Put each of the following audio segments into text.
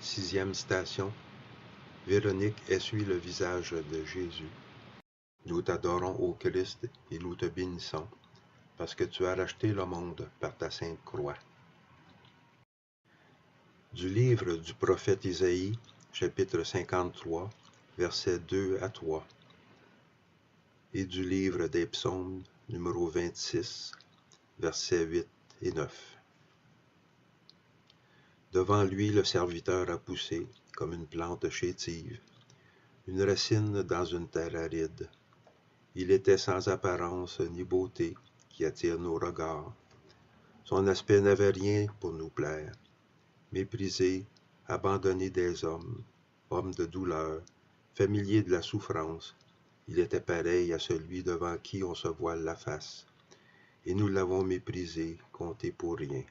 6e citation. Véronique essuie le visage de Jésus. Nous t'adorons, ô Christ, et nous te bénissons, parce que tu as racheté le monde par ta sainte croix. Du livre du prophète Isaïe, chapitre 53, versets 2 à 3, et du livre des psaumes, numéro 26, versets 8 et 9. Devant lui, le serviteur a poussé, comme une plante chétive, une racine dans une terre aride. Il était sans apparence ni beauté qui attire nos regards. Son aspect n'avait rien pour nous plaire. Méprisé, abandonné des hommes, homme de douleur, familier de la souffrance, il était pareil à celui devant qui on se voile la face. Et nous l'avons méprisé, compté pour rien.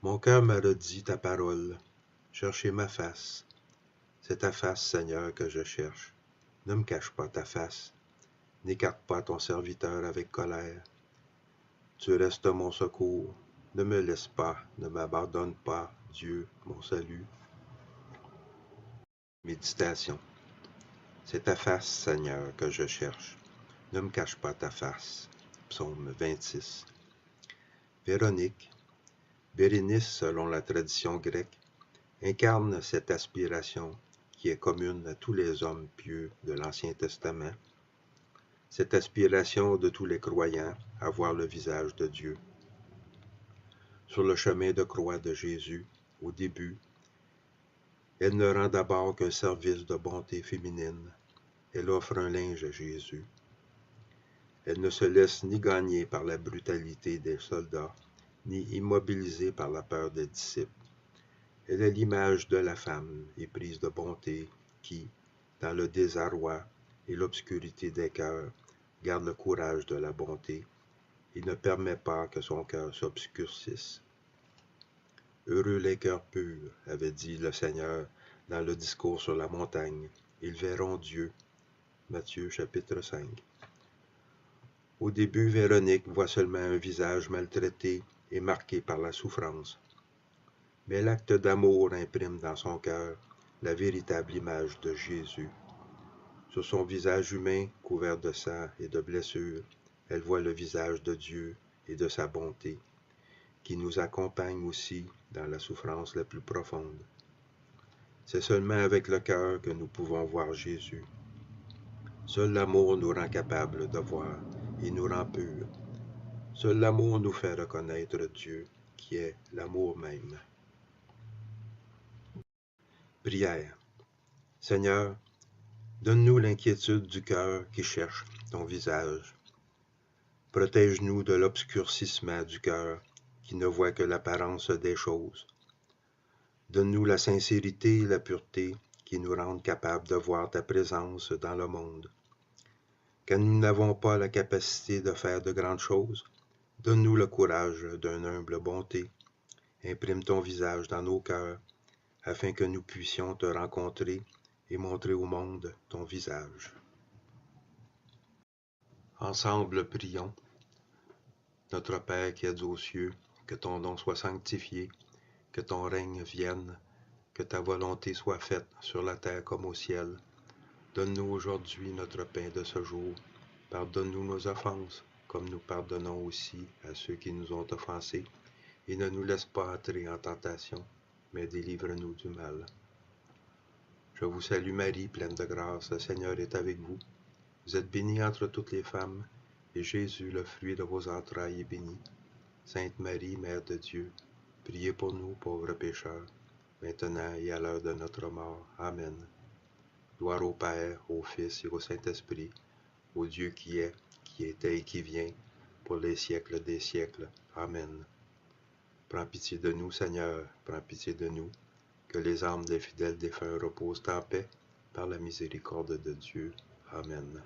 Mon cœur m'a redit ta parole. Cherchez ma face. C'est ta face, Seigneur, que je cherche. Ne me cache pas ta face. N'écarte pas ton serviteur avec colère. Tu restes mon secours. Ne me laisse pas, ne m'abandonne pas, Dieu, mon salut. Méditation. C'est ta face, Seigneur, que je cherche. Ne me cache pas ta face. Psaume 26. Véronique, Bérénice selon la tradition grecque, incarne cette aspiration qui est commune à tous les hommes pieux de l'Ancien Testament, cette aspiration de tous les croyants à voir le visage de Dieu. Sur le chemin de croix de Jésus, au début, elle ne rend d'abord qu'un service de bonté féminine. Elle offre un linge à Jésus. Elle ne se laisse ni gagner par la brutalité des soldats, ni immobiliser par la peur des disciples. Elle est l'image de la femme éprise de bonté qui, dans le désarroi et l'obscurité des cœurs, garde le courage de la bonté et ne permet pas que son cœur s'obscurcisse. Heureux les cœurs purs, avait dit le Seigneur dans le discours sur la montagne, ils verront Dieu. Matthieu chapitre 5. Au début, Véronique voit seulement un visage maltraité et marqué par la souffrance. Mais l'acte d'amour imprime dans son cœur la véritable image de Jésus. Sur son visage humain, couvert de sang et de blessures, elle voit le visage de Dieu et de sa bonté, qui nous accompagne aussi dans la souffrance la plus profonde. C'est seulement avec le cœur que nous pouvons voir Jésus. Seul l'amour nous rend capables de voir et nous rend purs. Seul l'amour nous fait reconnaître Dieu, qui est l'amour même. Prière. Seigneur, donne-nous l'inquiétude du cœur qui cherche ton visage. Protège-nous de l'obscurcissement du cœur qui ne voit que l'apparence des choses. Donne-nous la sincérité et la pureté qui nous rendent capables de voir ta présence dans le monde. Quand nous n'avons pas la capacité de faire de grandes choses, donne-nous le courage d'une humble bonté. Imprime ton visage dans nos cœurs, afin que nous puissions te rencontrer et montrer au monde ton visage. Ensemble, prions. Notre Père qui es aux cieux, que ton nom soit sanctifié, que ton règne vienne, que ta volonté soit faite sur la terre comme au ciel. Donne-nous aujourd'hui notre pain de ce jour. Pardonne-nous nos offenses, comme nous pardonnons aussi à ceux qui nous ont offensés. Et ne nous laisse pas entrer en tentation, mais délivre-nous du mal. Je vous salue Marie, pleine de grâce, le Seigneur est avec vous. Vous êtes bénie entre toutes les femmes, et Jésus, le fruit de vos entrailles, est béni. Sainte Marie, Mère de Dieu, priez pour nous, pauvres pécheurs, maintenant et à l'heure de notre mort. Amen. Gloire au Père, au Fils et au Saint-Esprit, au Dieu qui était et qui vient, pour les siècles des siècles. Amen. Prends pitié de nous, Seigneur, prends pitié de nous, que les âmes des fidèles défunts reposent en paix, par la miséricorde de Dieu. Amen.